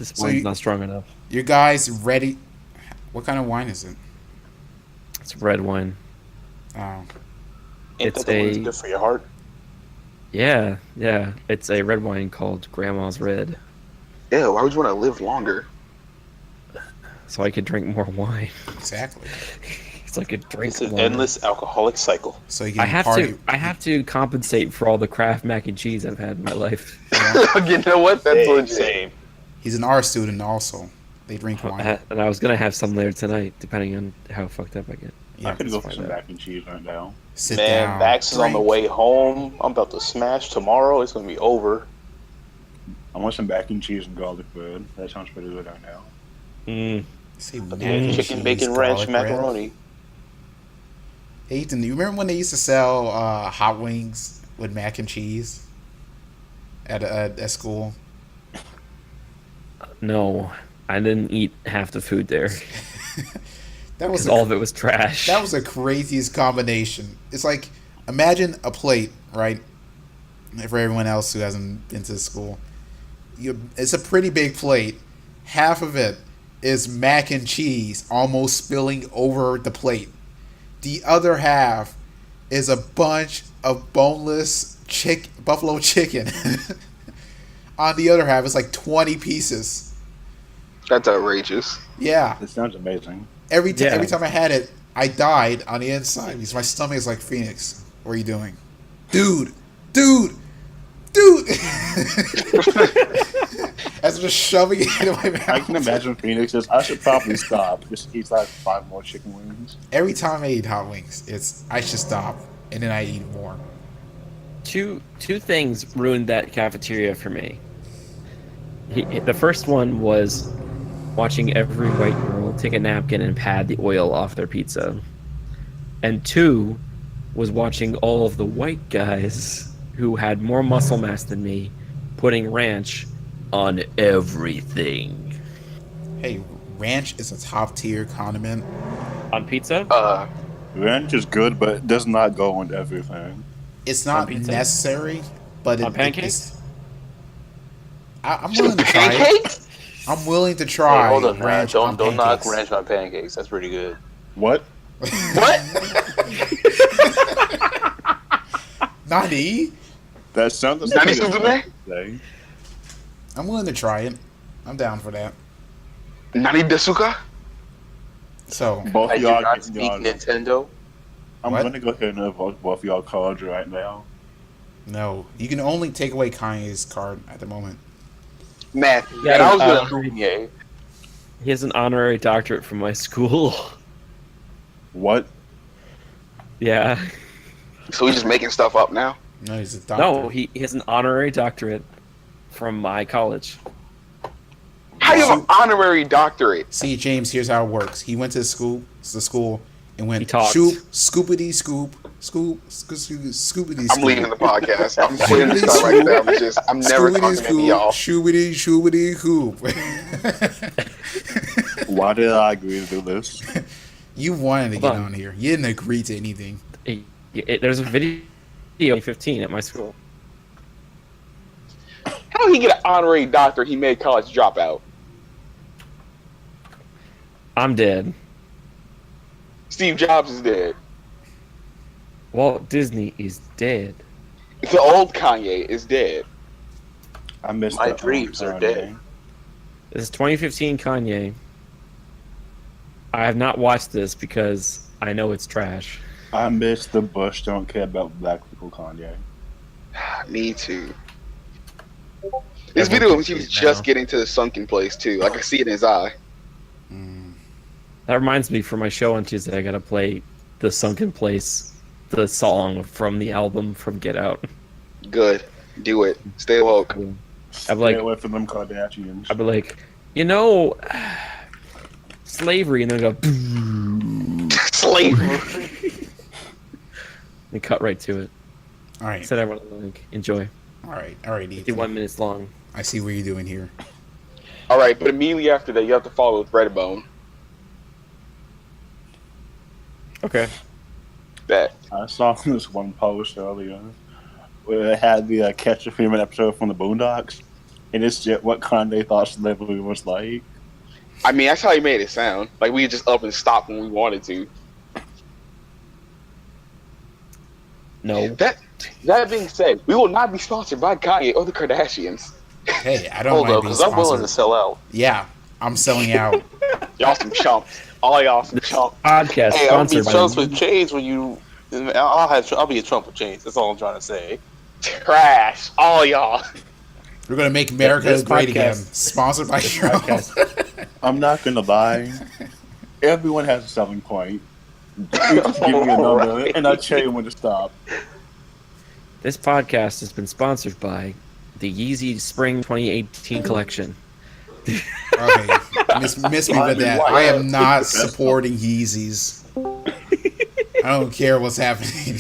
This So wine's not strong enough. you guys ready? What kind of wine is it? It's red wine. Oh, Ain't It's that the one that's a good for your heart? yeah. It's a red wine called Grandma's Red. Yeah, why would you want to live longer? So I could drink more wine. exactly. So I could drink It's an more. endless alcoholic cycle. So you I can have party. to. I have to compensate for all the Kraft mac and cheese I've had in my life. You know what? That's Same, legit. same. He's an art student also. They drink wine. And I was gonna have some later tonight, depending on how fucked up I get. Yeah, I could let's go for find some out. mac and cheese right now. sit Man, down. Max is on the drink. way home. I'm about to smash tomorrow. It's gonna be over. I want some mac and cheese and garlic bread. That sounds pretty good right now. Say But mac and chicken, cheese, bacon, ranch, garlic bread. macaroni. Hey, Ethan, do you remember when they used to sell hot wings with mac and cheese at school? No, I didn't eat half the food there That was because all of it was trash. that was the craziest combination. It's like imagine a plate, right? For everyone else who hasn't been to school, it's a pretty big plate. Half of it is mac and cheese, almost spilling over the plate. The other half is a bunch of boneless buffalo chicken. On the other half, it's like 20 pieces. That's outrageous. Yeah. This sounds amazing. Every Yeah. time I had it, I died on the inside because my stomach is like Phoenix. What are you doing, dude? As I'm just shoving it into my mouth. I can imagine Phoenix says, I should probably stop. Just eat like 5 more chicken wings. Every time I eat hot wings, I should stop and then I eat more. Two things ruined that cafeteria for me. The first one was watching every white girl take a napkin and pad the oil off their pizza. And two was watching all of the white guys who had more muscle mass than me putting ranch on everything. Hey, ranch is a top tier condiment. On pizza? Ranch is good, but it does not go on everything. It's not pizza? necessary, but On pancakes? I'm willing to try it. Pancake? I'm willing to Hey, try hold on, man. ranch on Don't knock pancakes. ranch on pancakes. That's pretty good. What? What? Nani? That sounds Nani like Suzume? thing. I'm willing to try it. I'm down for that. Nani desuka? So, Both I do y'all not getting speak y'all. Nintendo. I'm What? gonna go ahead and vote both y'all cards right now. no. You can only take away Kanye's card at the moment. Man, Yeah, and I was uh, gonna Kanye. He has an honorary doctorate from my school. What? Yeah. So he's just making stuff up now. No, he's a doctor. No, he has an honorary doctorate from my college. How do you have an honorary doctorate? See, James, here's how it works. He went to the school and He went talked. scoopity scoop, scoopity scoop. I'm leaving the podcast. I'm quitting this stuff right there. I'm never talking to any of y'all. Shoobity hoop. Why did I agree to do this? You wanted to Hold get on. on here. You didn't agree to anything. There's a video 2015 at my school. How did he get an honorary doctorate? He made college dropout. I'm dead. Steve Jobs is dead. Walt Disney is dead. The old Kanye is dead. I missed My the dreams are Kanye. dead. This is 2015 Kanye. I have not watched this because I know it's trash. I missed the Bush don't care about black people Kanye. Me too. This video was he was just getting to the sunken place too. Like I see it in his eye. That reminds me, for my show on Tuesday, I gotta play The Sunken Place, the song from the album from Get Out. Good. Do it. Stay woke. I'm like, Stay away from them Kardashians. I'd be like, slavery, and then go, Slavery. and cut right to it. All right. Said everyone like, enjoy. All right. 51 Ethan. minutes long. I see what you're doing here. All right, but immediately after that, you have to follow with Redbone. Okay. That. I saw this one post earlier where it had the Catch a Female episode from the Boondocks. And it's just what Kanye thought slavery was like. I mean, that's how he made it sound. Like we just up and stop when we wanted to. No. That being said, we will not be sponsored by Kanye or the Kardashians. Hey, I don't Hold mind up, being because I'm willing to sponsored. sell out. Yeah, I'm selling out. Y'all some chumps. All y'all some chumps. Podcast Hey, I'll be sponsored by Trumps with chains when you. I'll be a Trump with chains. That's all I'm trying to say. Trash. All y'all. We're gonna make America This great again. podcast- Sponsored by Trump. I'm not gonna lie. Everyone has a selling point. You just give me a number, Alright. and I tell you when to stop. This podcast has been sponsored by the Yeezy Spring 2018 collection. Okay, miss me with that. I am not supporting Yeezys. I don't care what's happening.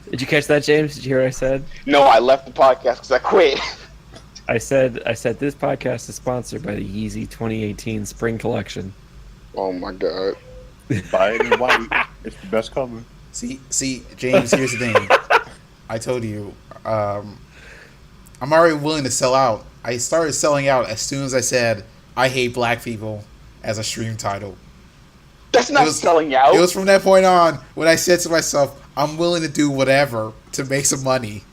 Did you catch that, James? Did you hear what I said? No, I left the podcast because I quit. I said this podcast is sponsored by the Yeezy 2018 Spring collection. Oh my god. Buy it in white. It's the best color. See, James. Here's the thing. I told you, I'm already willing to sell out. I started selling out as soon as I said I hate black people as a stream title. That's not selling out. It was from that point on when I said to myself, I'm willing to do whatever to make some money.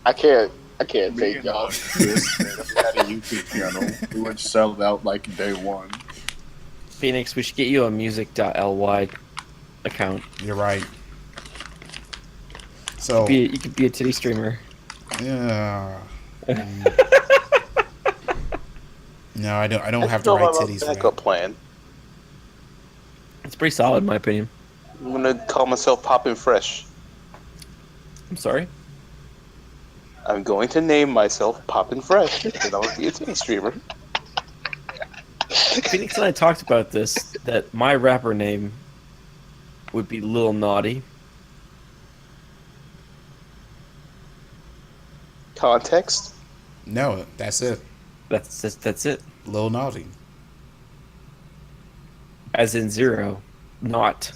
I can't take y'all. If we had a YouTube channel, we would sell it out like day one. Phoenix, we should get you a music.ly account. You're right. So You could be a titty streamer. yeah. No, I don't have the Still right have a titties for backup that. plan. It's pretty solid, in my opinion. I'm gonna call myself Poppin' Fresh. I'm sorry. I'm going to name myself Poppin' Fresh, and I'll be a titty streamer. Phoenix and I talked about this, that my rapper name would be Lil Naughty. Context? No, that's it. That's it. Lil Naughty. As in zero, not.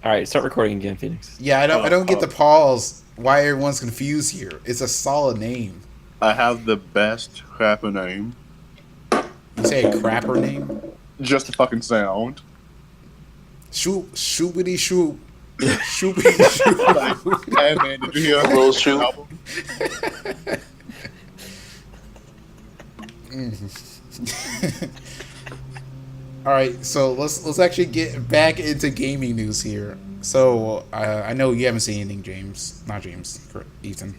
All right, start recording again, Phoenix. Yeah, I don't get the pause. Why everyone's confused here? It's a solid name. I have the best rapper name. You say a crapper name? Just the fucking sound. Shoopity shoop. Shoopity shoop. Hey man, did you hear a Lil Shoop? album? All right, so let's actually get back into gaming news here. So I know you haven't seen anything, James. Not James, Ethan.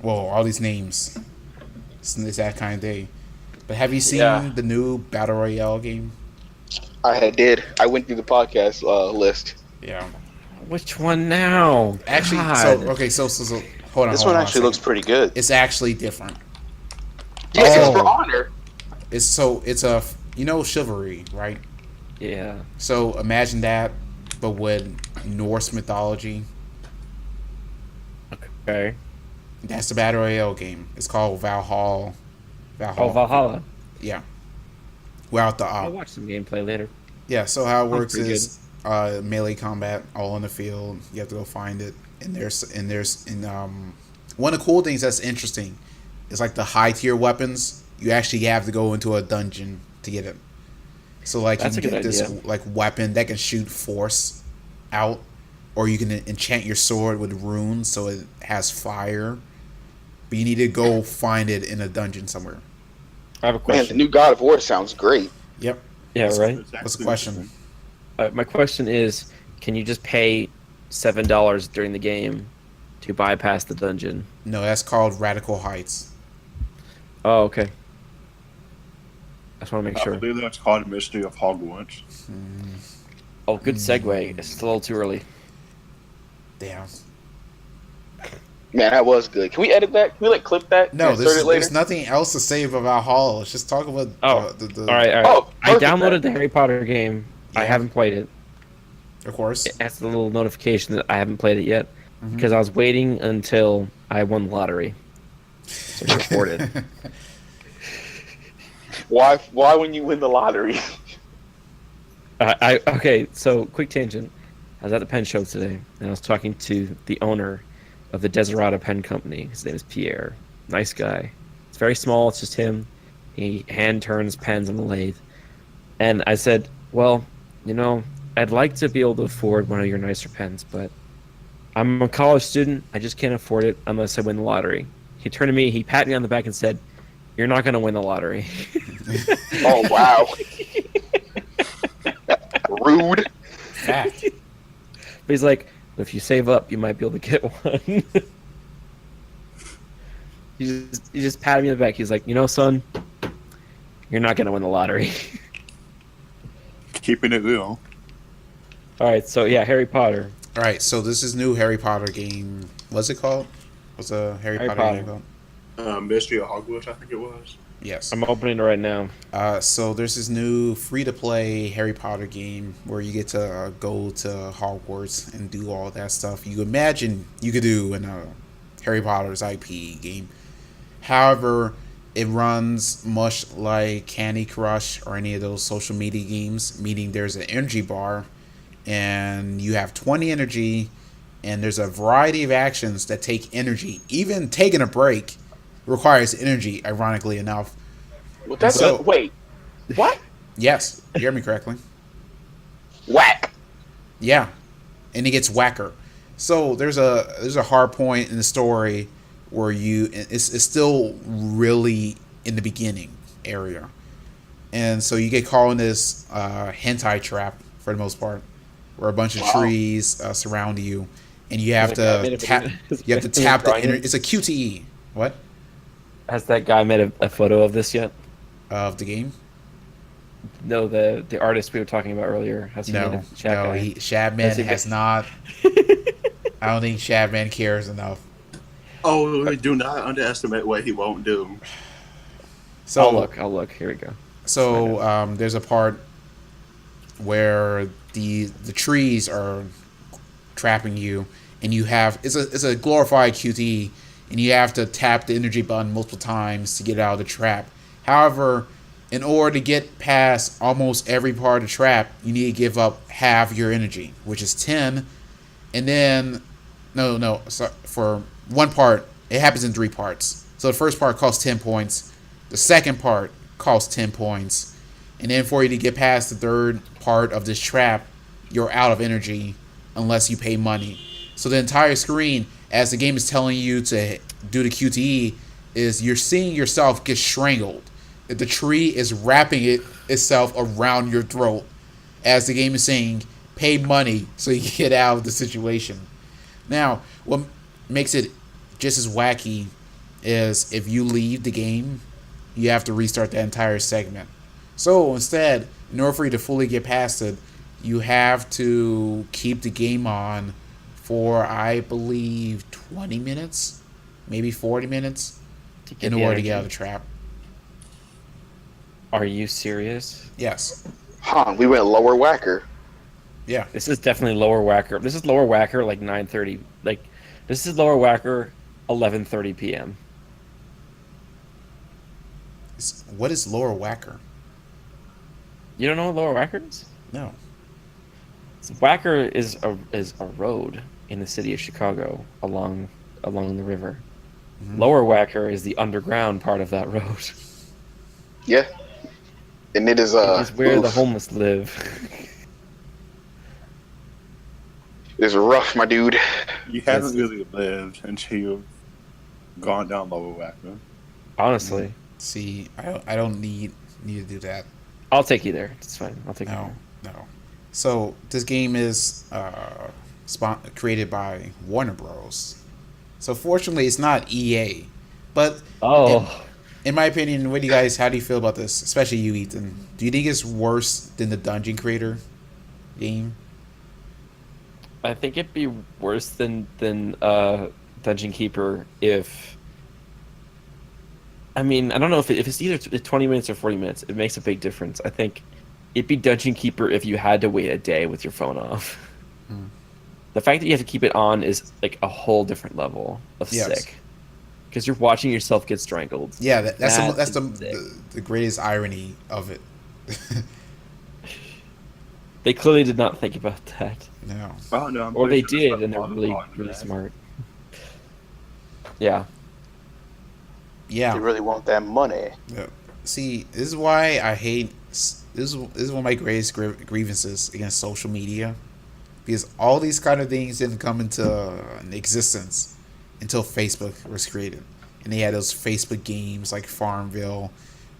Whoa, all these names. It's that kind of day. But have you seen the new Battle Royale game? I did. I went through the podcast list. Yeah. Which one now? Actually, God. so hold on. This hold one on a actually looks second. pretty good. It's actually different. Yes, it's Oh. for honor. It's a chivalry, right? Yeah. So imagine that, but with Norse mythology. Okay. That's the Battle Royale game. It's called Valhall. Oh, Valhalla. Yeah. Without the I'll op. watch some gameplay later. Yeah, so how it works pretty is melee combat all in the field. You have to go find it. And there's one of the cool things that's interesting is like the high tier weapons, you actually have to go into a dungeon to get it. So like That's you a good get this idea. like weapon that can shoot force out, or you can enchant your sword with runes so it has fire. But you need to go find it in a dungeon somewhere. I have a Man, the question. new God of War sounds great. Yep. Yeah, right. What's the question? My question is, can you just pay $7 during the game to bypass the dungeon? No, that's called Radical Heights. Oh, okay. I just want to make I sure. believe that's called Mystery of Hogwarts. Oh, good segue. It's a little too early. Damn. Man, that was good. Can we edit that? Can we clip that? No, and insert it later? there's nothing else to say about Valhall. Let's just talk about Oh, the All right. Oh, I perfect. downloaded the Harry Potter game. I Yeah. haven't played it. Of course. It has a little notification that I haven't played it yet Mm-hmm. because I was waiting until I won the lottery. So I recorded. Why when you win the lottery? Okay, so quick tangent. I was at the pen show today, and I was talking to the owner of the Desirado Pen Company. His name is Pierre. Nice guy. It's very small. It's just him. He hand turns pens on the lathe. And I said, well, I'd like to be able to afford one of your nicer pens, but I'm a college student. I just can't afford it unless I win the lottery. He turned to me, he patted me on the back and said, you're not going to win the lottery. Oh, wow. Rude. Fact. But he's like, if you save up, you might be able to get one. he just patted me on the back. He's like, son, you're not going to win the lottery. Keeping it real. All right, so yeah, Harry Potter. All right, so this is new Harry Potter game. What's it called? What's a Harry Potter game called? Mystery of Hogwarts, I think it was. Yes. I'm opening it right now. So there's this new free-to-play Harry Potter game where you get to go to Hogwarts and do all that stuff you imagine you could do in a Harry Potter's IP game. However, it runs much like Candy Crush or any of those social media games, meaning there's an energy bar, and you have 20 energy, and there's a variety of actions that take energy. Even taking a break requires energy, ironically enough. Well, that's So- wait. What? Yes, you hear me correctly. Whack. Yeah, and it gets Wacker. So there's a hard point in the story where it's still really in the beginning area, and so you get caught in this hentai trap for the most part, where a bunch of trees surround you, and you have to tap. You have to tap the energy. It's a QTE. What? Has that guy made a photo of this yet? Of the game? No, the artist we were talking about earlier. Has he made No, a chat guy? Shadman has not. I don't think Shadman cares enough. Oh, do not underestimate what he won't do. So I'll look. Here we go. So there's a part where the trees are trapping you, and you have it's a glorified QT, and you have to tap the energy button multiple times to get out of the trap. However, in order to get past almost every part of the trap, you need to give up half your energy, which is 10, and then so for one part it happens in 3 parts. So the first part costs 10 points, the second part costs 10 points, and then for you to get past the third part of this trap, you're out of energy unless you pay money. So the entire screen, as the game is telling you to do the QTE, is you're seeing yourself get strangled. The tree is wrapping itself around your throat, as the game is saying, pay money so you can get out of the situation. Now, what makes it just as wacky is if you leave the game, you have to restart the entire segment. So instead, in order for you to fully get past it, you have to keep the game on for, I believe, 20 minutes, maybe 40 minutes, in order to get out of the trap. Are you serious? Yes. Huh, we went lower whacker. Yeah. This is definitely lower whacker. This is lower whacker like 9:30. Like this is lower whacker 11:30 p.m. What is lower whacker? You don't know what lower whacker is? No. So Wacker is a road in the city of Chicago along the river. Mm-hmm. Lower Wacker is the underground part of that road. Yeah. And it is It's where the homeless live. It's rough, my dude. You haven't really lived until you've gone down lower Wacker. Honestly, See, I don't need to do that. I'll take you there. It's fine. I'll take you No, there. no. So this game is created by Warner Bros. So fortunately, it's not EA. But Oh, in my opinion, how do you feel about this? Especially you, Ethan. Do you think it's worse than the Dungeon Creator game? I think it'd be worse than Dungeon Keeper if. I mean, I don't know if it's either 20 minutes or 40 minutes. It makes a big difference. I think it'd be Dungeon Keeper if you had to wait a day with your phone off. The fact that you have to keep it on is like a whole different level of Yes. sick. Because you're watching yourself get strangled. Yeah, that's That is sick. the greatest irony of it. They clearly did not think about that. No. Oh no, I'm Or they pretty sure did, and they're that's really, on really that. smart. Yeah. They Yeah. really want that money. Yeah. See, this is why I hate. This is one of my greatest grievances against social media, because all these kind of things didn't come into existence until Facebook was created, and they had those Facebook games like Farmville,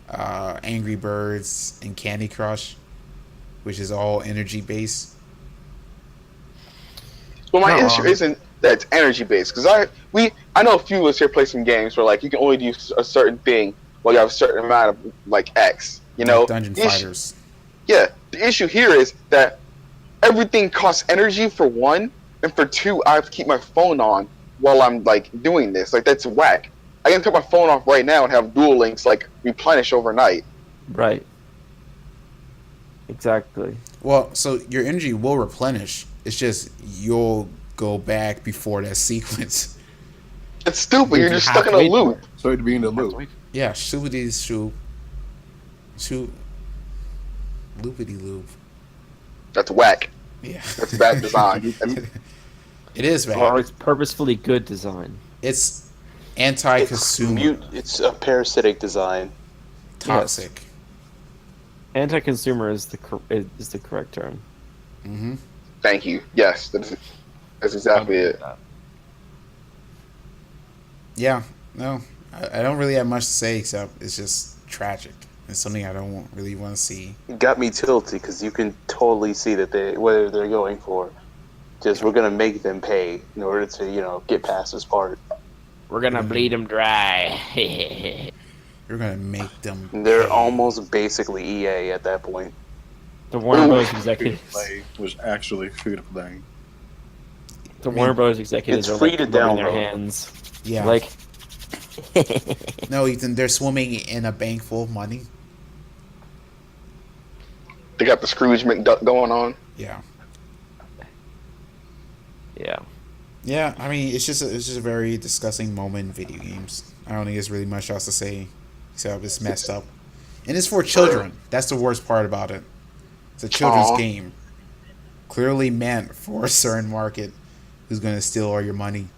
Angry Birds, and Candy Crush, which is all energy based. Well, my Not issue wrong. isn't that it's energy based because I know a few of us here play some games where like you can only do a certain thing while you have a certain amount of like X. You know, Like Dungeon The issue- Fighters. yeah. The issue here is that everything costs energy for one, and for two, I have to keep my phone on while I'm like doing this. Like that's whack. I can turn my phone off right now and have Duel Links like replenish overnight. Right. Exactly. Well, so your energy will replenish. It's just you'll go back before that sequence. It's stupid. You're You just have stuck in to a wait for loop. it. So it'd be in the You have to loop. wait. Yeah, shoopity shoop, loopity loop. That's whack. Yeah, That's bad design. it is Or bad. it's purposefully good design. It's anti-consumer, It's a parasitic design. toxic. Anti-consumer is the correct term. Mm-hmm. Thank you. Yes, that's exactly it. Yeah, no, I don't really have much to say except it's just tragic. It's something I don't really want to see. It got me tilted because you can totally see that whether they're going for. Just we're gonna make them pay in order to get past this part. We're gonna bleed them dry. You're gonna make them. They're pay. almost basically EA at that point. The Warner Bros. Free to executives. play was actually free to play. The Warner Bros. Executives It's are free like to rubbing their download. hands. Yeah. Like. No, Ethan, they're swimming in a bank full of money. They got the Scrooge McDuck going on. Yeah. Yeah. Yeah, I mean, it's just a very disgusting moment in video games. I don't think there's really much else to say except it's messed up. And it's for children. That's the worst part about it. It's a children's Aw. game. Clearly meant for a certain market who's going to steal all your money.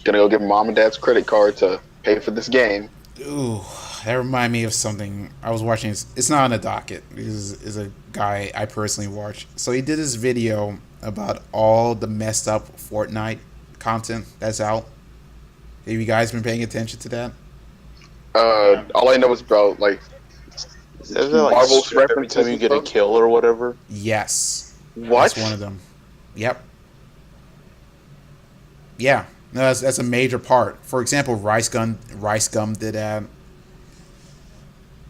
Gonna go give mom and dad's credit card to pay for this game. Ooh, that reminded me of something I was watching. It's not on the docket. This is a guy I personally watch. So he did this video about all the messed up Fortnite content that's out. Have you guys been paying attention to that? All I know is about like Is that like Marvel's strip every references time you and get a stuff? kill or whatever? Yes. What? That's one of them. Yep. Yeah. No, that's a major part. For example, Rice Gum did that.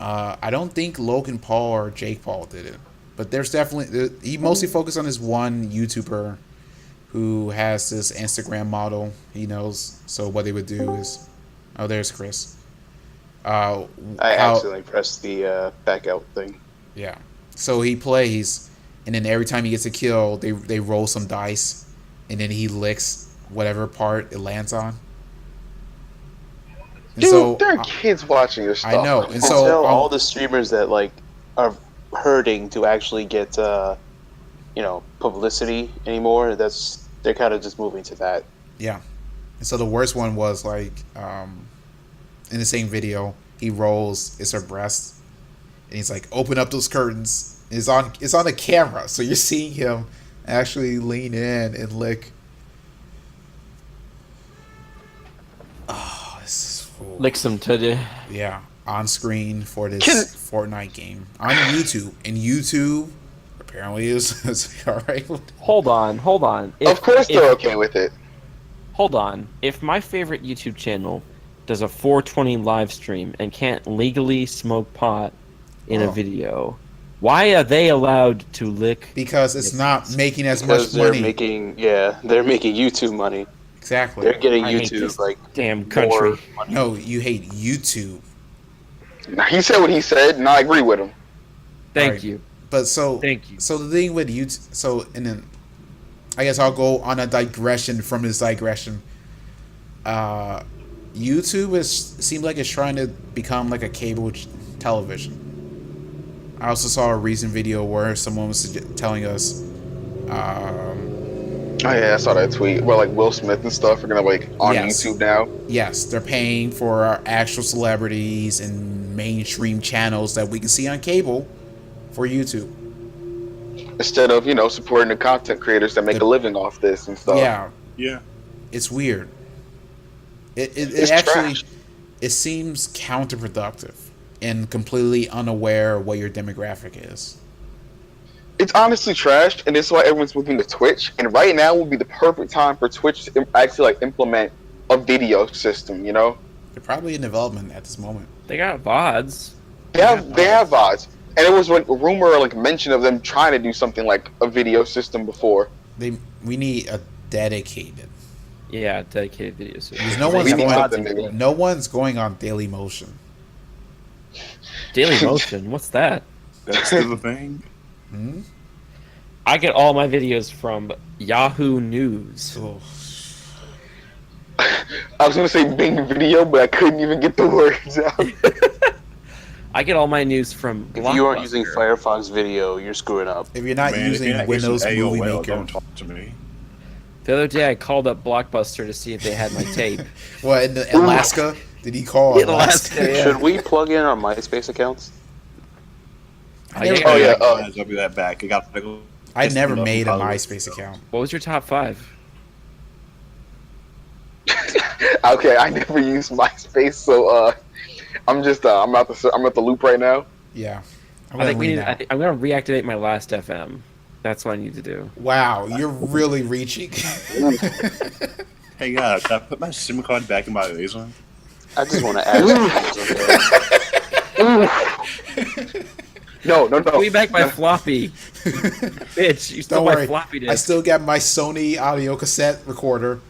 I don't think Logan Paul or Jake Paul did it, but there's definitely he mostly focused on this one YouTuber who has this Instagram model he knows. So what they would do is, oh, there's Chris. I accidentally pressed the back out thing. Yeah. So he plays, and then every time he gets a kill, they roll some dice, and then he licks whatever part it lands on. And Dude, so there are kids watching this stuff. I know, and You so tell all the streamers that like are hurting to actually get publicity anymore. They're kind of just moving to that. yeah. And so the worst one was like in the same video, he rolls, it's her breast, and he's like, "Open up those curtains." It's on the camera, so you're seeing him actually lean in and lick. Oh, this is Licks them to the. yeah, on screen for this Can- Fortnite game on YouTube, and YouTube apparently is all right. Hold on. Of course they're okay with it. Hold on. If my favorite YouTube channel does a 420 live stream and can't legally smoke pot in a Oh. video, why are they allowed to lick? Because it's not making as Because much they're money. making YouTube money. Exactly. They're getting I hate YouTube this like damn country. more money. No, you hate YouTube. Now, he said what he said, and I agree with him. Thank Right. you. But so Thank you. So the thing with YouTube, so and then I guess I'll go on a digression from this digression. YouTube seems like it's trying to become like a cable television. I also saw a recent video where someone was telling us, Oh yeah, I saw that tweet where like Will Smith and stuff are gonna like on Yes. YouTube now. yes, they're paying for our actual celebrities and mainstream channels that we can see on cable for YouTube. Instead of, supporting the content creators that make a living off this and stuff. Yeah, Yeah. it's weird. It It's actually trash. it seems counterproductive and completely unaware of what your demographic is. It's honestly trashed, and this is why everyone's moving to Twitch. And right now would be the perfect time for Twitch to actually like implement a video system. They're probably in development at this moment. They got VODs. They have VODs, and it was like a rumor or like mention of them trying to do something like a video system before. We need a dedicated. Yeah, dedicated videos. Because no We one's need going. something maybe. No one's going on Daily Motion. Daily Motion. What's that? That's still a thing. Hmm? I get all my videos from Yahoo News. Oh. I was gonna say Bing Video, but I couldn't even get the words out. I get all my news from If you aren't using Blockbuster. Firefox Video, you're screwing up. If you're not Man, if using you're not Windows using Movie AOL, Maker, don't talk to me. The other day, I called up Blockbuster to see if they had my tape. what in Alaska? Did he call In Alaska? Alaska, yeah. Should we plug in our MySpace accounts? I never, Oh, yeah. I'll be that back. I never Love made a Hollywood. MySpace account. What was your top 5? Okay, I never used MySpace, so I'm just I'm at the loop right now. Yeah, I'm I think gonna we read need. now. I'm gonna reactivate my last FM. That's what I need to do. Wow, you're really reaching. Hey, guys, can I put my SIM card back in my laser? I just want to add some things No. Give me back my floppy, bitch. You stole Don't my worry, floppy I disk. still got my Sony audio cassette recorder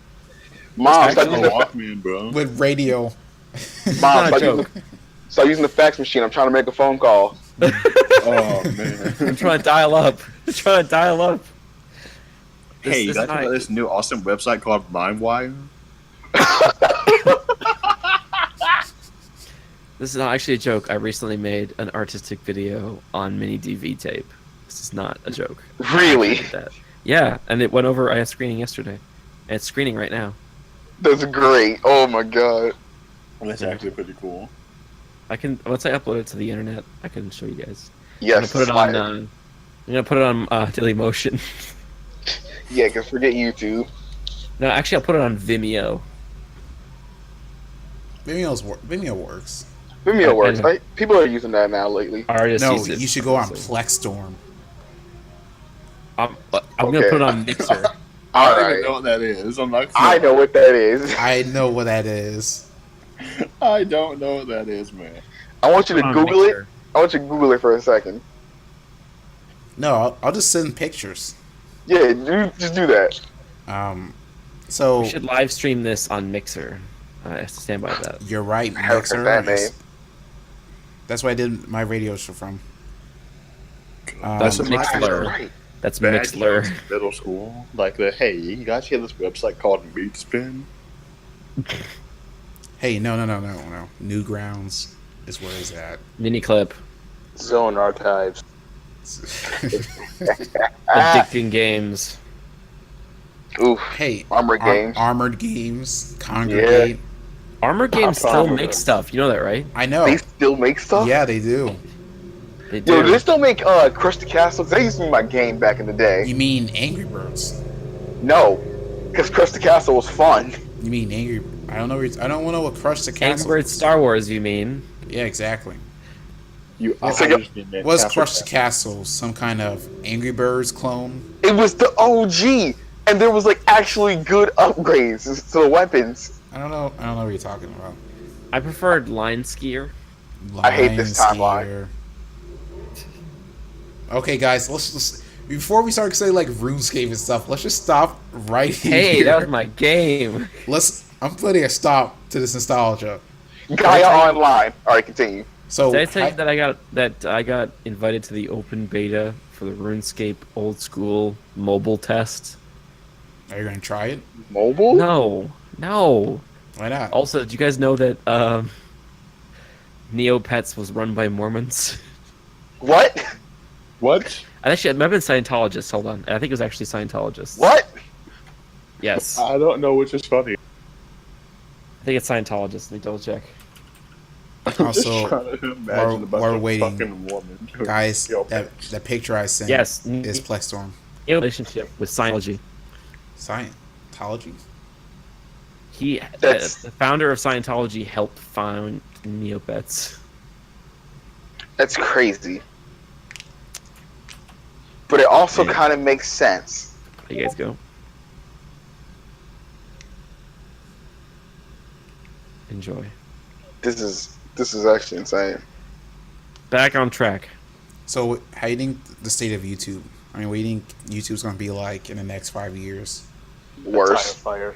Mom, stop Actually, using, the, Walkman, bro. with radio. It's Mom, not a stop using, joke. stop using the fax machine. I'm trying to make a phone call. Oh, man. I'm trying to dial up. I'm trying to dial up. Hey, you this guys is know not- about this new awesome website called MindWire? This is not actually a joke. I recently made an artistic video on mini DV tape. This is not a joke. Really? I did that. Yeah, and it went over. I had screening yesterday, and it's screening right now. That's great. Oh my god. That's actually pretty cool. I can once I upload it to the internet, I can show you guys. Yes. I'm gonna put it on. fire. I'm gonna put it on Daily Motion. Yeah, cause forget YouTube. No, actually, I'll put it on Vimeo. Vimeo works. Vimeo works, know. right? People are using that now lately. Artists No, use it you should go on so- Plexstorm. I'm gonna Okay. put it on Mixer. I All don't even right. know what that is. I'm not. I know what that is. I know what that is. I don't know what that is, man. I want you to Put on Google it. Mixer. I want you to Google it for a second. No, I'll just send pictures. Yeah, you just do that. So We should live stream this on Mixer. I have to stand by that. you're right, I heard Mixer. that name. That's why I did my radio show from. That's what That's Mixler. right. That's Bad Mixler. jokes in middle school. Like hey, you guys hear this website called Meatspin? Hey, no. Newgrounds is where it's at. Mini clip. Zone archives. Addicting games. Oof. Hey, Armored Games. Armored Games, Congregate. Armor Games still problem. make stuff. You know that, right? I know. They still make stuff. Yeah, they do. They Yo, do. do they still make Crush the Castle? 'Cause that used to be my game back in the day. You mean Angry Birds? No, because Crush the Castle was fun. You mean Angry? I don't know. I don't know what Crush the Angry Castle. Birds Star Wars, you mean? Yeah, exactly. You It's like a- Was Crush the Castle some kind of Angry Birds clone? It was the OG, and there was like actually good upgrades to the weapons. I don't know. I don't know what you're talking about. I preferred Line Skier. I hate this Lion timeline. Skier. Okay, guys, let's before we start saying like RuneScape and stuff, let's just stop right here. Hey, that was my game. I'm putting a stop to this nostalgia. Gaia Online. All right, continue. So Did I tell you that I got invited to the open beta for the RuneScape old school mobile test? are you gonna try it? Mobile? No. Why not? Also, do you guys know that Neopets was run by Mormons? What? What? Actually, it might have been Scientologist. Hold on. I think it was actually Scientologist. What? Yes. I don't know which is funny. I think it's Scientologist. Let me double check. I'm Also, just trying to imagine about we're the waiting. fucking woman. Guys, Yo, that picture I sent Yes. is Plexstorm. In relationship with Scientology. Scientology? The founder of Scientology helped found Neopets. That's crazy. But it also Yeah. kind of makes sense. There you guys go. Enjoy. This is actually insane. Back on track. So, how do you think the state of YouTube? I mean, what do you think YouTube's going to be like in the next 5 years? Worse. Fire.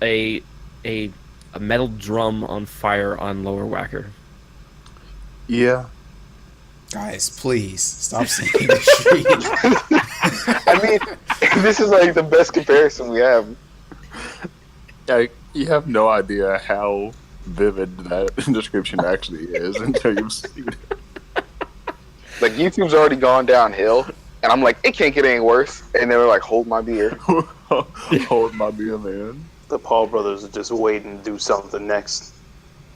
A metal drum on fire on Lower Wacker. Yeah. Guys, please stop saying the street. I mean, this is like the best comparison we have. Like, you have no idea how vivid that description actually is until you've seen it. Like, YouTube's already gone downhill, and I'm like, it can't get any worse. And they were like, hold my beer. Hold my beer, man. The Paul brothers are just waiting to do something next.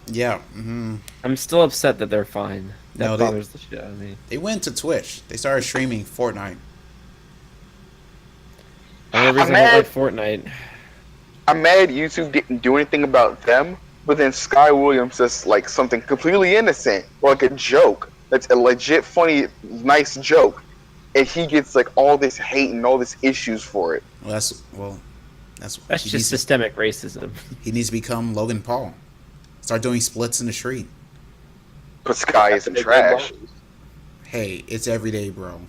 Yeah. I'm still upset that they're fine. That No, bothers the shit out of me. They went to Twitch. They started streaming Fortnite. The only reason I don't like Fortnite. I'm mad YouTube didn't do anything about them, but then Sky Williams says like something completely innocent, or like a joke that's a legit funny, nice joke, and he gets like all this hate and all this issues for it. That's That's just systemic racism. He needs to become Logan Paul. Start doing splits in the street. But Sky isn't trash. Hey, it's every day, bro.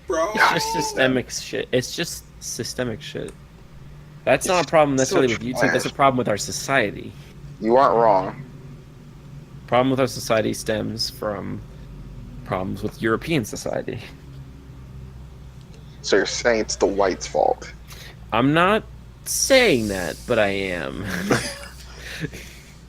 It's just systemic shit. It's just systemic shit. That's not a problem necessarily with YouTube. That's a problem with our society. You aren't wrong. Problem with our society stems from problems with European society. So you're saying it's the whites' fault? I'm not saying that, but I am.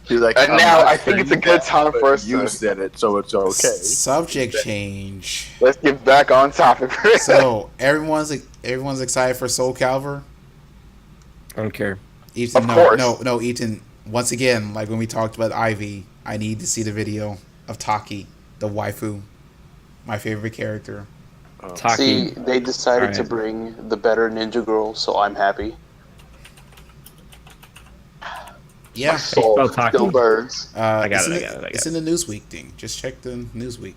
He's like, And I'm now not I think it's a saying good that, time but for us you to said it, so it's okay. Subject change. let's get back on topic. So everyone's excited for Soul Calibur. I don't care. Ethan, Of course. no, Ethan. Once again, like when we talked about Ivy, I need to see the video of Taki, the waifu, my favorite character. Taki. See, they decided to Alright. bring the better ninja girl, so I'm happy. Yeah, Soul Taki. still burns. I got it's it, in I got it, I got It's in the Newsweek thing. Just check the Newsweek.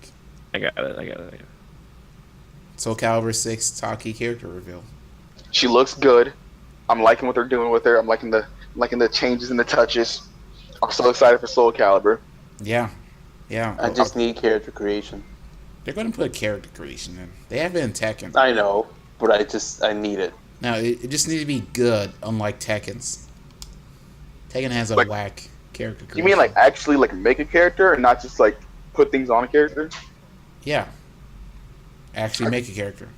I got it. Soul Calibur 6 Taki character reveal. She looks good. I'm liking what they're doing with her. I'm liking the changes and the touches. I'm so excited for Soul Calibur. Yeah. I just need character creation. They're going to put character creation in. They have it in Tekken. I know, but I need it. No, it just needs to be good, unlike Tekken's. Tekken has a Like- whack character creation. You mean like actually like make a character and not just like put things on a character? Yeah. Actually make a character.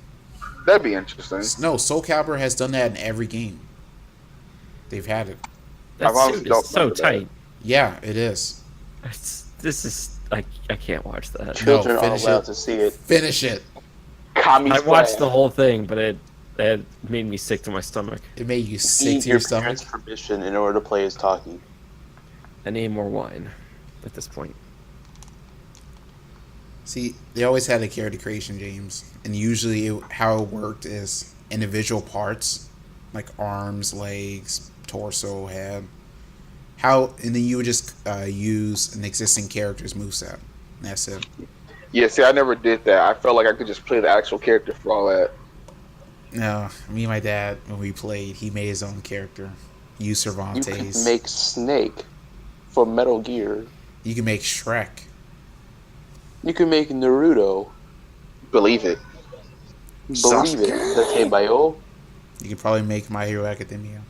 That'd be interesting. No, Soul Calibur has done that in every game. They've had it. That honestly suit don't is so remember that. tight. Yeah, it is. I can't watch that. Children are finish allowed it. to see it. Finish it. Kami's I watched the plan. whole thing, but it made me sick to my stomach. It made you sick Need to your your stomach. parents' permission in order to play as Taki. I need more wine at this point. See, they always had a character creation, James. And usually how it worked is individual parts, like arms, legs, torso, head. And then you would just use an existing character's moveset. And that's it. Yeah, see, I never did that. I felt like I could just play the actual character for all that. No, me and my dad, when we played, he made his own character. Use You Cervantes. can make Snake for Metal Gear. You can make Shrek. You can make Naruto. Believe it. Believe it. That's bayo. You could probably make My Hero Academia.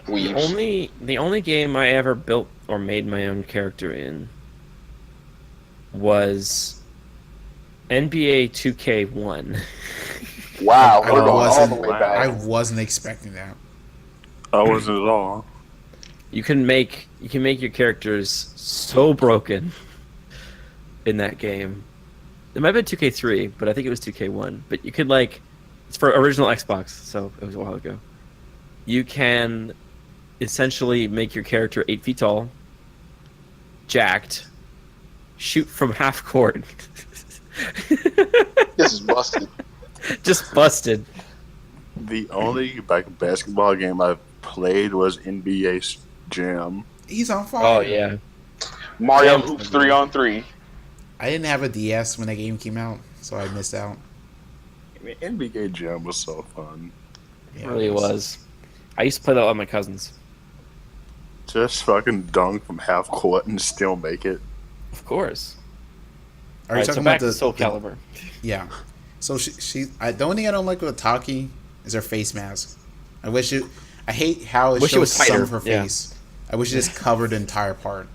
Weebs. The only game I ever built or made my own character in was NBA 2K1. Wow, I we're going all wasn't- the way wow. I back. wasn't expecting that. I wasn't at all. You can make your characters so broken in that game. It might have been 2K3, but I think it was 2K1. But you could like, it's for original Xbox, so it was a while ago. You can essentially make your character 8 feet tall, jacked, shoot from half court. This is busted. Just busted. The only basketball game I've played was NBA Jam. He's on fire. Oh yeah. Mario Yeah. Hoops 3-on-3. I didn't have a DS when that game came out, so I missed out. I mean, NBA Jam was so fun. It really was. I used to play that with my cousins. Just fucking dunk from half court and still make it. Of course. Are you Alright, so talking back about to Soul Calibur. Yeah. So the only thing I don't like with Taki is her face mask. I hate how it Wish it shows was some tighter, of her yeah. face. I wish it just covered the entire part.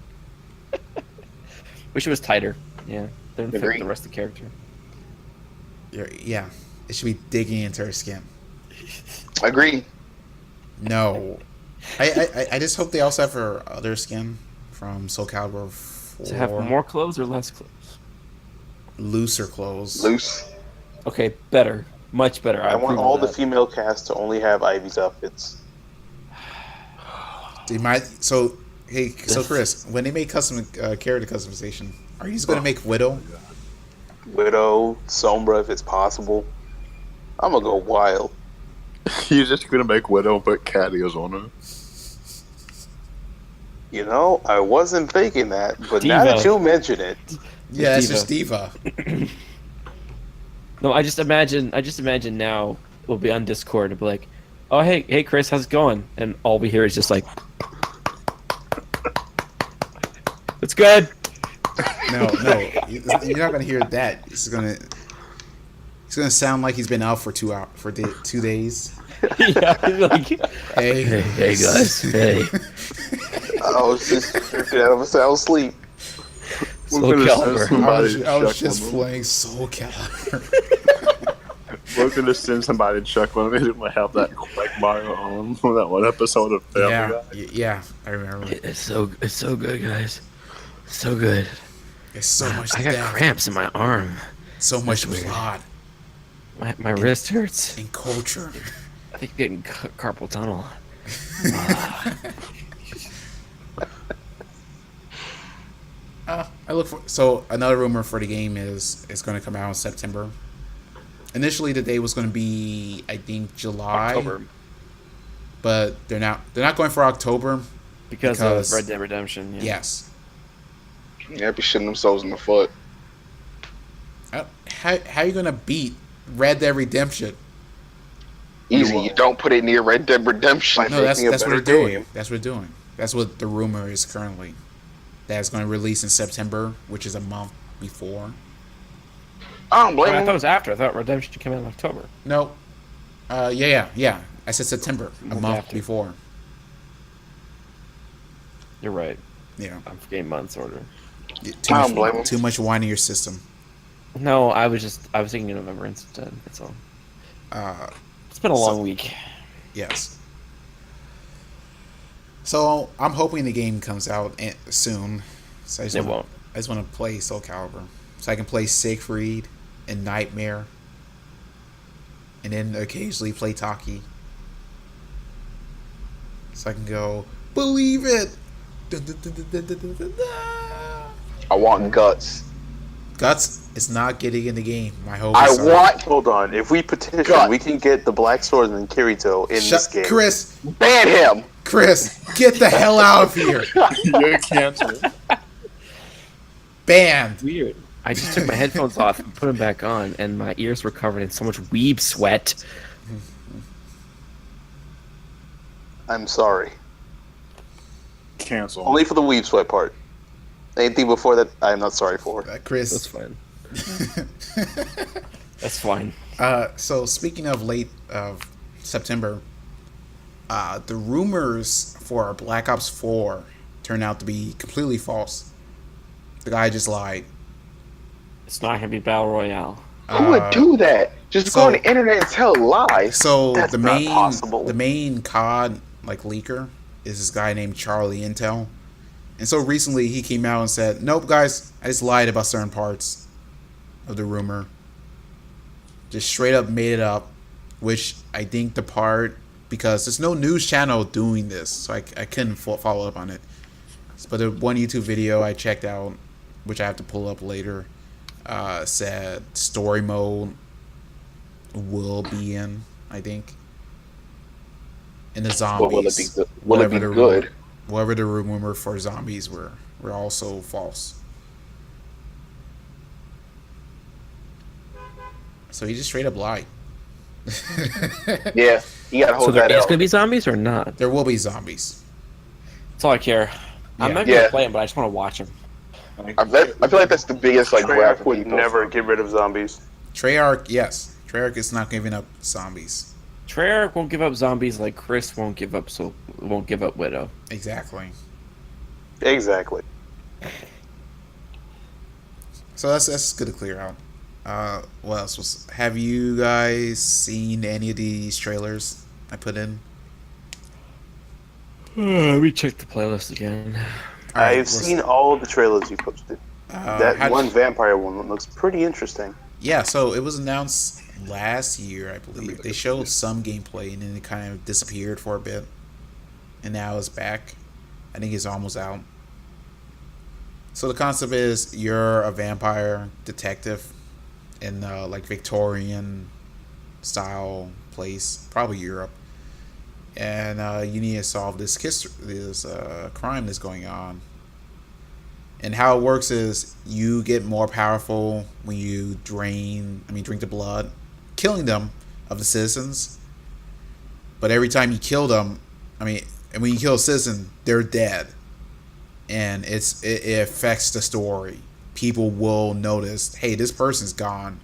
Wish it was tighter. Yeah. Didn't fit Agreed. the rest of the character. Yeah. It should be digging into her skin. Agree. No. I just hope they also have her other skin from Soul Calibur 4. To have more clothes or less clothes? Looser clothes. Loose. Okay, better. Much better. I want approve all of the that. female cast to only have Ivy's outfits. So Chris, when they make custom character customization, are you just gonna make Widow? Widow, Sombra, if it's possible. I'm gonna go wild. You're just gonna make Widow and put cat ears on her. You know, I wasn't thinking that, but now that Diva. you mention it, Yeah, that's Diva. just Diva. No, I just imagine now we'll be on Discord and be like, "Oh, hey, Chris, how's it going?" And all we hear is just like, "It's good." No, you're not gonna hear that. It's gonna sound like he's been out for 2 days. Yeah, like, Hey, guys, hey. I was just drifting out of a sound sleep. Soul Calibur. I was just playing Soul Calibur. We're gonna send somebody to check on me to have that like Mario on that one episode of Family Guy. Yeah, I remember. It's so good, guys. So good. There's so much I got death, cramps in my arm. so much weird. blood My wrist hurts. and culture. I think I'm getting carpal tunnel. So another rumor for the game is it's going to come out in September. Initially, the date was going to be, I think, July, October. but they're not going for October. Because of Red Dead Redemption. Yeah. Yes. Yeah, be shooting themselves in the foot. How are you going to beat Red Dead Redemption? Easy. You don't put it near Red Dead Redemption. No, that's making a what better they're doing. game. That's what they're doing. That's what the rumor is currently. That's going to release in September, which is a month before. I don't blame I thought it them. was after. I thought Redemption came out in October. No. Yeah. I said September, a Month month after. before. You're right. Yeah. I'm forgetting months order. Too I don't blame 'em. much, too much wine in your system. No, I was thinking November instead. That's all. It's been a long week. Yes. So I'm hoping the game comes out soon. So It won't. I just want to play Soul Calibur, so I can play Siegfried and Nightmare, and then occasionally play Taki. So I can go believe it. Dun, dun, dun, dun, dun, dun, dun, dun. I want guts. Guts is not getting in the game. My hope. I is so. want Hold on. If we petition, God. we can get the Black Swordsman Kirito in this game. Chris, ban him. get the hell out of here. You're canceled. Banned. Weird. I just took my headphones off and put them back on, and my ears were covered in so much weeb sweat. I'm sorry. Cancel. Only for the weeb sweat part. Anything before that, I'm not sorry for. That's Chris. fine. That's fine. So speaking of late September, the rumors for Black Ops 4 turned out to be completely false. The guy just lied. It's not gonna be Battle Royale. Who would do that? Just go on the internet and tell lies. So That's the not main possible. COD leaker is this guy named Charlie Intel, and And so recently he came out and said, "Nope, guys, I just lied about certain parts of the rumor. Just straight up made it up," which I think the part, because there's no news channel doing this, so I couldn't follow up on it. But the one YouTube video I checked out, which I have to pull up later, said story mode will be in, I think. And the zombies. But will it be good? Will it be good? Whatever the rumor for zombies were also false. So he just straight up lied. Yeah, you gotta hold So there that is out. going to be zombies or not? There will be zombies. That's all I care. I'm not going Yeah. to play them, but I just want to watch them. I feel like that's the biggest like Treyarch graph would never get rid of zombies. Treyarch, yes. Treyarch is not giving up zombies. Treyarch won't give up zombies like Chris won't give up Widow. Exactly. Exactly. So that's good to clear out. What else have you guys seen any of these trailers I put in? Let me check the playlist again. All right, I've seen all of the trailers you posted. That how- one vampire one looks pretty interesting. Yeah, so it was announced last year, I believe. They showed some gameplay and then it kind of disappeared for a bit, and now it's back. I think it's almost out. So the concept is you're a vampire detective in like Victorian style place, probably Europe, and you need to solve this crime that's going on. And how it works is you get more powerful when you drink the blood, killing them of the citizens. But every time you kill them, and when you kill a citizen, they're dead, and it affects the story. People will notice, hey, this person's gone.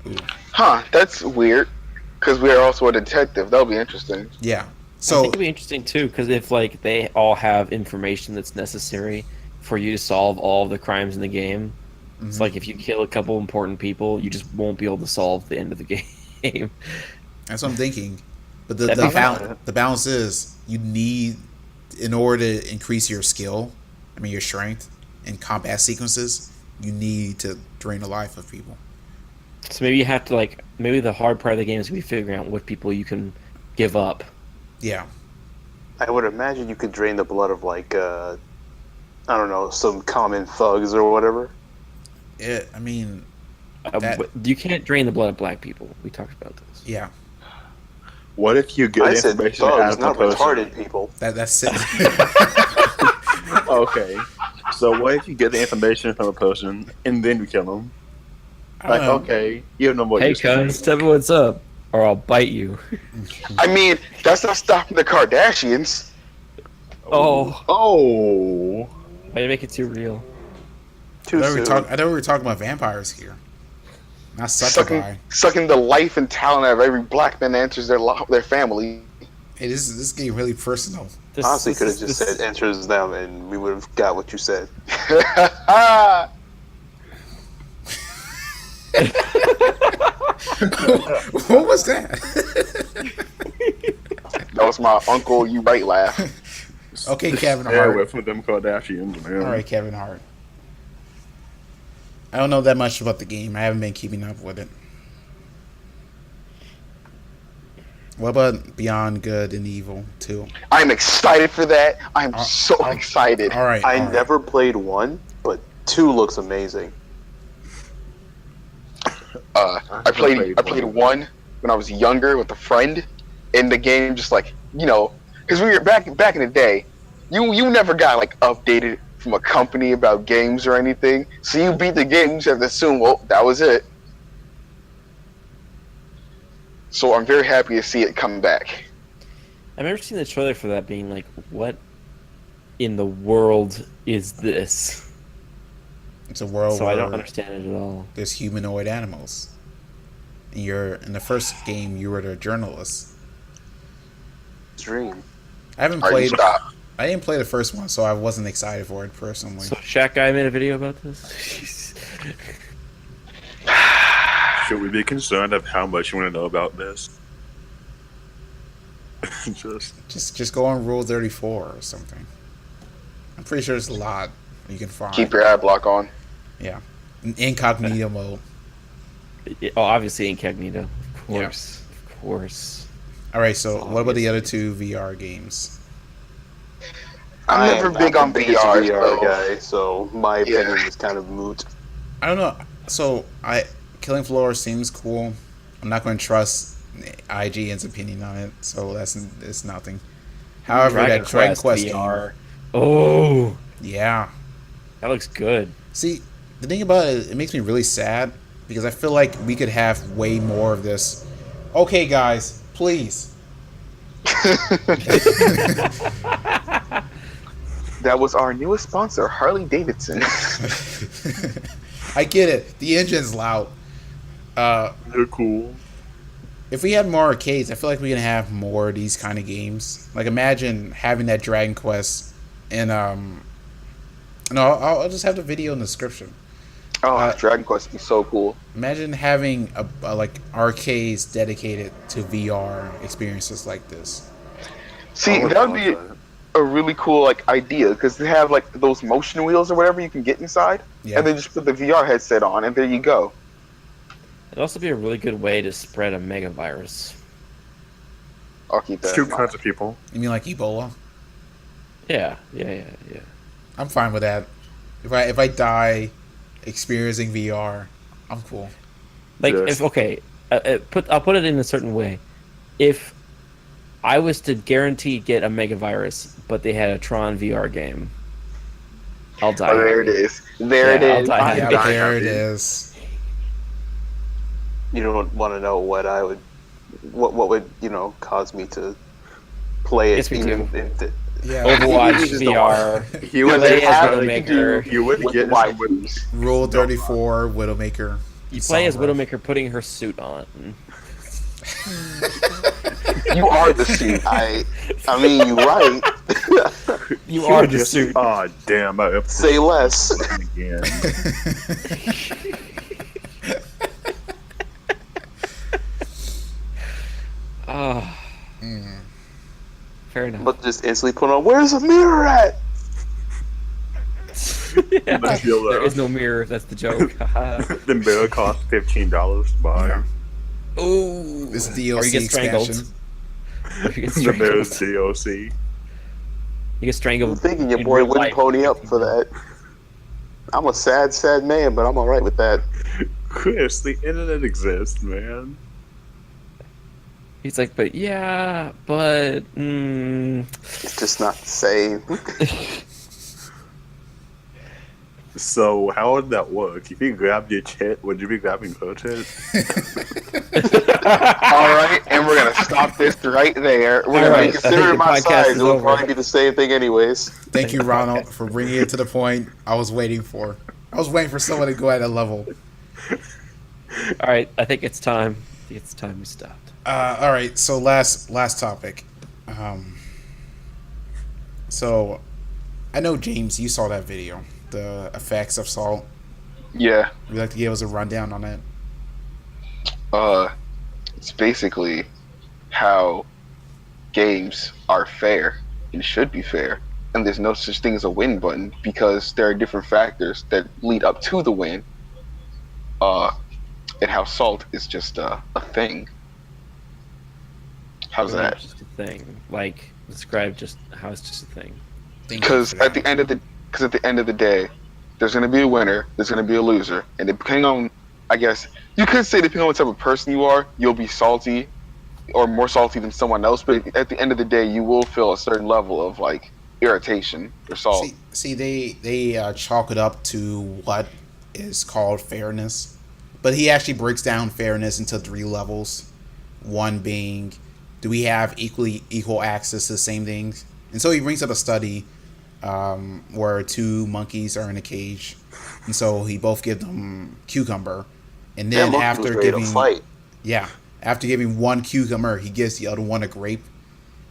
Ooh. Huh? That's weird. Because we are also a detective. That'll be interesting. Yeah. I So think it'd be interesting too, because if like they all have information that's necessary for you to solve all of the crimes in the game, it's like if you kill a couple important people, you just won't be able to solve the end of the game. that's what I'm thinking. But That'd be the balance is you need, in order to increase your skill, your strength in combat sequences, you need to drain the life of people. So maybe you have to maybe the hard part of the game is gonna be figuring out what people you can give up. Yeah. I would imagine you could drain the blood of I don't know, some common thugs or whatever. That- But you can't drain the blood of black people. We talked about this. yeah. What if you get I said information out thugs, of the not person? retarded people. That's it. Okay. So what if you get the information from a person and then you kill them? Like, okay, you have no more Hey, use to cuz, tell me what's up, or I'll bite you. I mean, that's not stopping the Kardashians. Oh, Oh. why you make it too real? Too I soon. thought we were talking about vampires here. Not succubi. Sucking the life and talent out of every black man that enters their family. Hey, this getting really personal. This, Honestly, this could have is- just this- said enters them, and we would have got what you said. What was that? That was my uncle. You right laugh. Okay, Kevin Stay Hart. away from them Kardashians, man. All right, Kevin Hart. I don't know that much about the game. I haven't been keeping up with it. What about Beyond Good and Evil 2? I'm excited for that. I'm so all- excited. All right. I all right. never played 1, but 2 looks amazing. I played 1 when I was younger with a friend, and the game just because we were back in the day, you never got updated from a company about games or anything. So you beat the game, you just have to assume, well, that was it. So I'm very happy to see it come back. I remember seeing the trailer for that being like, what in the world is this? It's a world So where I don't understand it at all. there's humanoid animals. And in the first game, you were the journalist. Dream. I haven't Alright, played. stop. I didn't play the first one, so I wasn't excited for it personally. So Shaq Guy made a video about this? Should we be concerned of how much you want to know about this? Just Just go on Rule 34 or something. I'm pretty sure there's a lot you can find. Keep your ad block on. Yeah. Incognito mode. Oh, obviously incognito. Of course. Yeah. Of course. All right, so what about the other two VR games? I'm never big on biggest VR, VR so- guy, so my opinion is kind of moot. I don't know. So Killing Floor seems cool. I'm not going to trust IGN's opinion on it, so it's nothing. However, that Dragon Quest VR. game, Oh, yeah. that looks good. See, the thing about it makes me really sad because I feel like we could have way more of this. Okay, guys, please. That was our newest sponsor, Harley Davidson. I get it. The engine's loud. They're cool. If we had more arcades, I feel like we're gonna have more of these kind of games. Like imagine having that Dragon Quest, and no, I'll just have the video in the description. Dragon Quest would be so cool. Imagine having a like arcades dedicated to VR experiences like this. See, that would be a really cool like idea because they have like those motion wheels or whatever you can get inside, Yeah. and then just put the VR headset on, and there you go. It'd also be a really good way to spread a mega virus. I'll keep that. Two in mind. kinds of people. You mean like Ebola? Yeah. I'm fine with that. If I die experiencing VR, I'm cool. Like Yes. if I'll put it in a certain way. If I was to guaranteed get a mega virus, but they had a Tron VR game, I'll die. Oh, there it is. There Yeah, I'll it is. die. Yeah, Yeah, there it is. You don't want to know what I would, what would cause me to play it. Yes, we do. Yeah. Overwatch You just VR. He would play as have- Widowmaker. You would With get white someone. Rule 34, Widowmaker. You play as Solve it. Widowmaker putting her suit on. You are the suit. I mean, you're right. You He are would the just suit. Oh damn! I upset Say less. him again. Oh. Fair enough. But just instantly put on. Where's the mirror at? Yeah. But you'll, There is no mirror. That's the joke. The mirror cost $15 to buy. Yeah. Ooh. This Or DLC you get strangled. expansion. Or you get The mirror's strangled. DOC. You get I'm strangled. thinking your in boy real wouldn't life. pony up for that. I'm a sad man, but I'm alright with that. Chris, the internet exists, man. He's like, but yeah, but It's just not the same. So how would that work? If you grabbed your tit, would you be grabbing her tit? All right, and we're gonna stop this right there. We're All gonna right. make it I think Consider the my podcast size, is it would over. probably be the same thing anyways. Thank you, Ronald, for bringing it to the point I was waiting for. I was waiting for someone to go at that level. all right. I think it's time. I think it's time we stopped. All right, so last topic. So, I know, James, you saw that video, the effects of salt. Yeah. Would you like to give us a rundown on that? It's basically how games are fair and should be fair, and there's no such thing as a win button because there are different factors that lead up to the win. And how salt is just a thing. How's that? Just a thing. Like describe just how it's just a thing. Thank you Because for at that. the end of the day, there's gonna be a winner, there's gonna be a loser, and depending on, I guess you could say depending on what type of person you are, you'll be salty, or more salty than someone else. But at the end of the day, you will feel a certain level of like irritation or salt. See, they chalk it up to what is called fairness, but he actually breaks down fairness into 3 levels. One being, do we have equal access to the same things? And so he brings up a study where 2 monkeys are in a cage, and so he both give them cucumber, and then That monkey was after ready to giving fight. after giving one cucumber, he gives the other one a grape,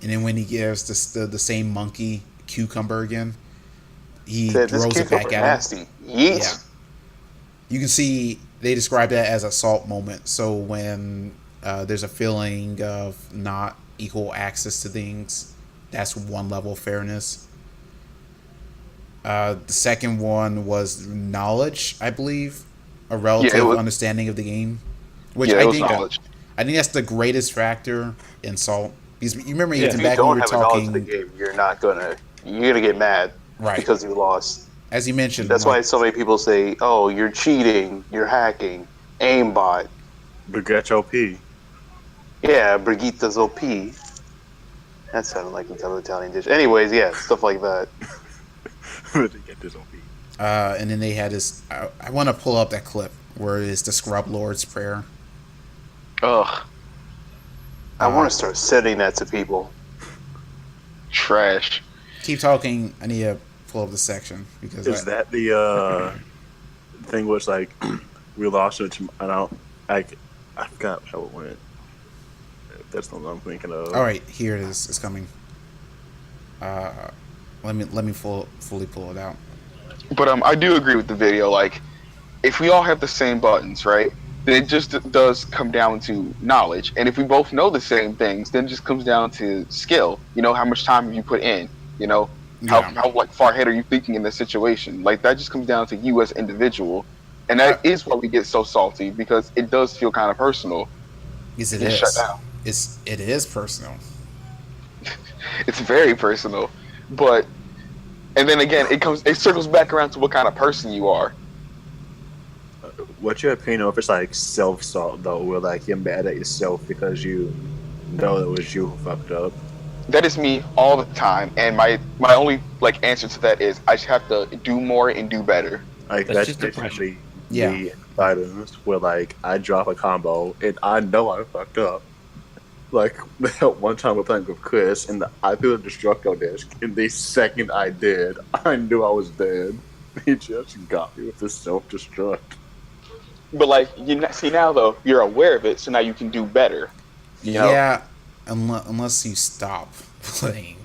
and then when he gives the same monkey cucumber again, he Said, this throws it cucumber back at him. nasty. Yeet. Yeah. You can see they describe that as a salt moment. So when there's a feeling of not equal access to things, that's one level of fairness. The second one was knowledge, I believe, a Yeah, relative understanding of the game, which I it was think knowledge. I think that's the greatest factor in Salt. Because you remember Yeah. even If you back when we don't were have a knowledge of the talking, game, you're gonna get mad right? because you lost. As you mentioned, That's like why so many people say, "Oh, you're cheating, you're hacking, aimbot." Baguette OP. Yeah, Brigitta's OP. That sounded like an Italian dish. Anyways, yeah, stuff like that. Baguette is OP. and then they had this. I want to pull up that clip where it's the Scrub Lord's prayer. Ugh, I want to start sending that to people. trash. Keep talking. I need to pull up the section because Is that the thing was like we lost it? I forgot how it went. That's the one I'm thinking of. all right, here it is. It's coming. Let me fully pull it out. But I do agree with the video. Like, if we all have the same buttons, right? Then it just does come down to knowledge. And if we both know the same things, then it just comes down to skill. You know, how much time have you put in? You know, Yeah. how like far ahead are you thinking in this situation? Like that just comes down to you as an individual. And that is why we get so salty because it does feel kind of personal. Yes, it Get is. shut down. It is personal. It's very personal. But and then again, it circles back around to what kind of person you are. What's your opinion if it's like self-salt though, where like you're mad at yourself because you know it was you who fucked up? That is me all the time, and my only like answer to that is I just have to do more and do better. Like That's that's just basically Yeah. me in Titans, where like I drop a combo and I know I fucked up. Like one time we're playing with Chris and I threw a destructo disc, and the second I did, I knew I was dead. He just got me with this self-destruct. But like see now though, you're aware of it, so now you can do better. You know? Yeah, unless you stop playing.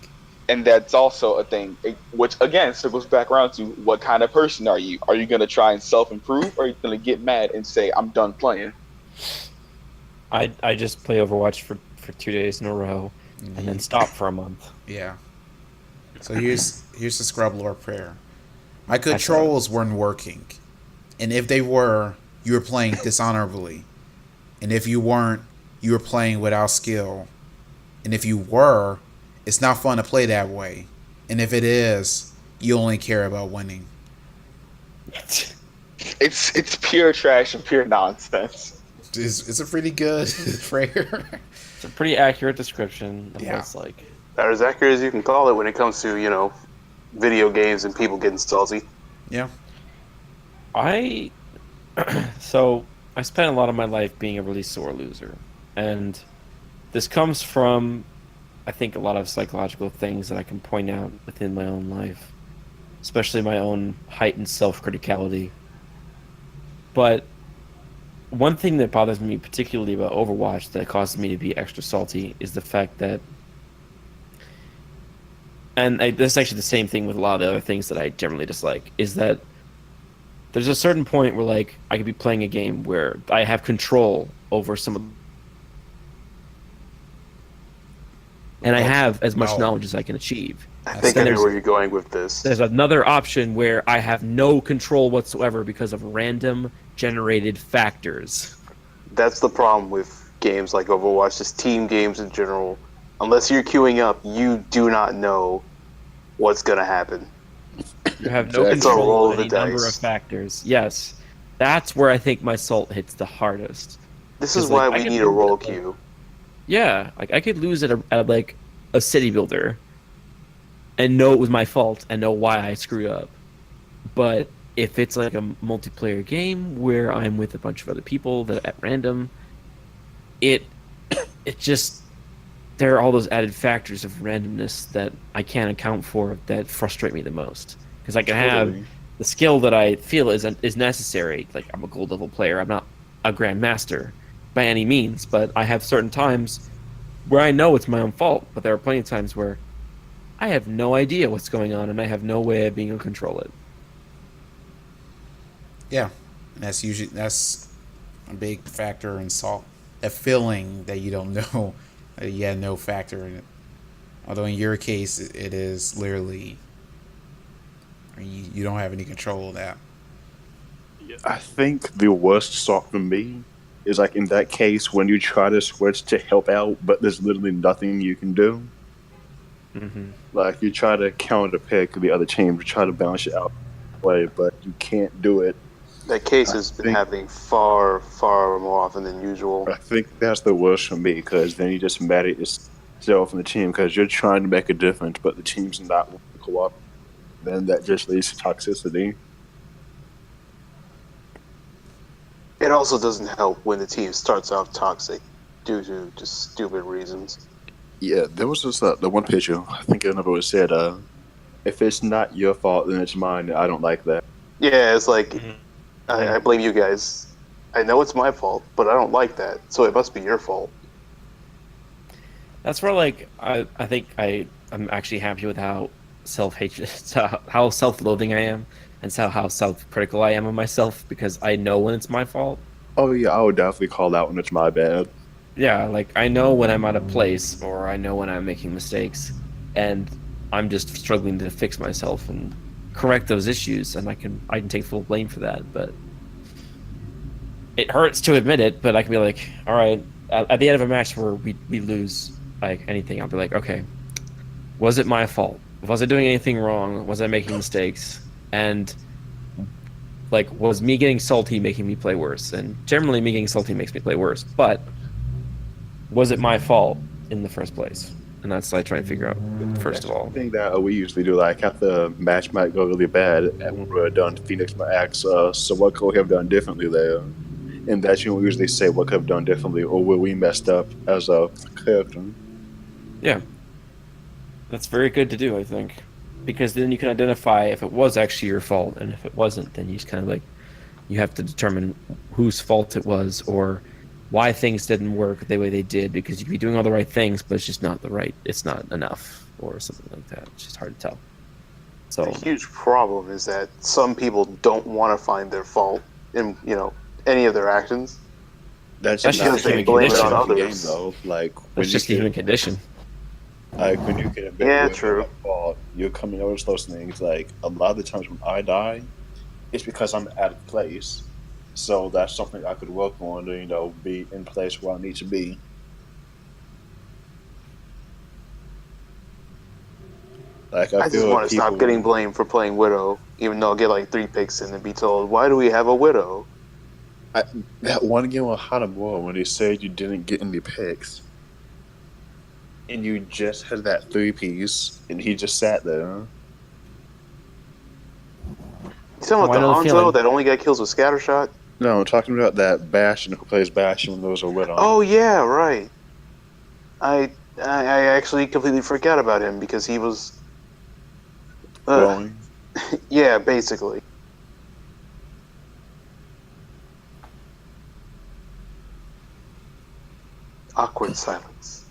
And that's also a thing, which again circles back around to what kind of person are you? Are you gonna try and self-improve, or are you gonna get mad and say I'm done playing? I just play Overwatch for 2 days in a row and then stop for a month. Yeah. So here's the Scrub Lord prayer. My controls weren't working, and if they were, you were playing dishonorably, and if you weren't, you were playing without skill, and if you were, it's not fun to play that way, and if it is, you only care about winning. It's pure trash and pure nonsense. It's a pretty good prayer. It's a pretty accurate description of Yeah. what it's like. About as accurate as you can call it when it comes to, video games and people getting salty. Yeah. So I spent a lot of my life being a really sore loser, and this comes from, I think, a lot of psychological things that I can point out within my own life, especially my own heightened self-criticality. But one thing that bothers me particularly about Overwatch that causes me to be extra salty is the fact that, and this is actually the same thing with a lot of the other things that I generally dislike, is that there's a certain point where, like, I could be playing a game where I have control over some of, and I have as much knowledge as I can achieve. I think I know where you're going with this. There's another option where I have no control whatsoever because of random generated factors. That's the problem with games like Overwatch, just team games in general. Unless you're queuing up, you do not know what's going to happen. You have no It's a roll control of of the any number dice. of factors. Yes. That's where I think my salt hits the hardest. This is 'Cause, why like, I we could need a lose roll at, like- queue. Yeah, like I could lose at like a city builder and know it was my fault and know why I screwed up. But if it's like a multiplayer game where I'm with a bunch of other people that at random, it just, there are all those added factors of randomness that I can't account for that frustrate me the most. Because I can have Totally. the skill that I feel is necessary. Like, I'm a gold level player. I'm not a grandmaster by any means, but I have certain times where I know it's my own fault. But there are plenty of times where I have no idea what's going on, and I have no way of being able to control it. Yeah. And that's a big factor in salt. That feeling that you don't know, that you had no factor in it. Although in your case, it is literally You don't have any control of that. I think the worst sort for me is like in that case when you try to switch to help out, but there's literally nothing you can do. Hmm. Like you try to counter pick the other team to try to balance it out, play, but you can't do it. That case I has been think- happening far, far more often than usual. I think that's the worst for me because then you just mad at yourself and the team because you're trying to make a difference, but the team's not willing to cooperate. Then that just leads to toxicity. It also doesn't help when the team starts off toxic due to just stupid reasons. Yeah, there was just the one picture. I think another said, "If it's not your fault, then it's mine. I don't like that." Yeah, it's like, Mhm. I blame you guys. I know it's my fault, but I don't like that, so it must be your fault. That's where like I think I'm actually happy with how self-hatred, how self-loathing I am, and how self-critical I am of myself because I know when it's my fault. Oh yeah, I would definitely call that when it's my bad. Yeah, like I know when I'm out of place or I know when I'm making mistakes, and I'm just struggling to fix myself and correct those issues, and I can take full blame for that. But it hurts to admit it. But I can be like, all right, at the end of a match where we lose like anything, I'll be like, okay, was it my fault? Was I doing anything wrong? Was I making mistakes? And like, was me getting salty making me play worse? And generally, me getting salty makes me play worse. But was it my fault in the first place? And that's what I try to figure out first of all. I think that we usually do, like, after the match might go really bad, and when we're done, Phoenix might ask, so what could we have done differently there? And that's when we usually say what could have done differently, or where we messed up as a character. Yeah. That's very good to do, I think. Because then you can identify if it was actually your fault, and if it wasn't, then you just kind of like, you have to determine whose fault it was, or why things didn't work the way they did, because you could be doing all the right things, but it's just not it's not enough, or something like that. It's just hard to tell. So, The huge problem is that some people don't want to find their fault in, any of their actions. That's That's not just the the game, condition. Others. though. Like, when it's you just the can- human condition. Like, when you can admit Yeah, when true. you're at fault, you're coming over to those things. Like, a lot of the times when I die, it's because I'm out of place. So that's something I could work on to, be in place where I need to be. Like, I just feel want like to stop people- getting blamed for playing Widow, even though I get like 3 picks in and be told, why do we have a Widow? That one game with Hanamura when they said you didn't get any picks, and you just had that 3-piece, and he just sat there. You talking about Why the no Hanzo feeling? that only got kills with Scattershot? No, I'm talking about that Bastion who plays Bastion when there was a Widow. Oh yeah, right. I actually completely forgot about him because he was. Glowing. Yeah, basically. Awkward silence.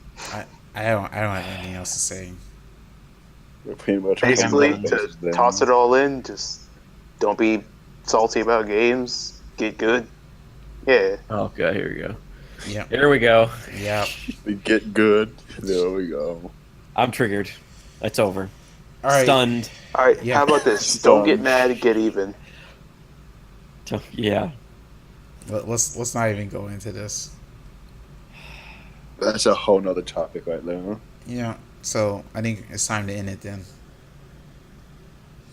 I don't have anything else to say. Pretty much. Basically, to toss it all in, just don't be salty about games. Get good. Yeah. Oh god, here we go. Yeah, Here we go. yeah. Get good. There we go. I'm triggered. It's over. All right. Stunned. All right. Yeah. How about this? Don't get mad. Get even. Yeah. Let's not even go into this. That's a whole nother topic right there. Yeah. So I think it's time to end it then.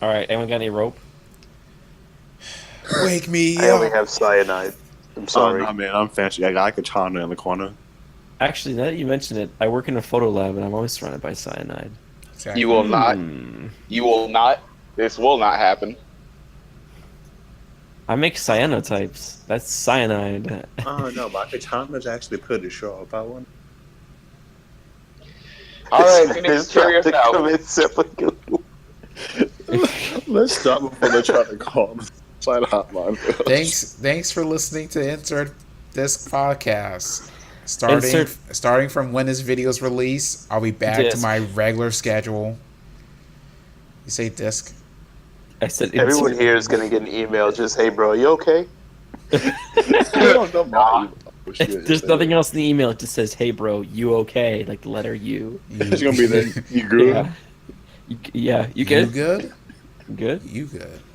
All right. Anyone got any rope? Wake me I only up. have cyanide. I'm sorry. Oh, no, man, I'm fancy. I got Katana in the corner. Actually, now that you mention it, I work in a photo lab, and I'm always surrounded by cyanide. Exactly. You will not. Hmm. You will not. This will not happen. I make cyanotypes. That's cyanide. Oh, no, my Katana's actually pretty sharp. I want. All right, This Phoenix, man carry is us about to out. commit seppuku. Let's stop before they try to call the side hotline. Thanks for listening to Insert Disc Podcast. Insert- Starting from when this video's released, I'll be back to Disc. my regular schedule. You say disc? I said Everyone insert- here is gonna get an email. Just, hey, bro, you okay? There's nothing else in the email. It just says, "Hey, bro, you okay?" Like the letter U. It's gonna be there. You good? Yeah. You You good? good? Good. You good?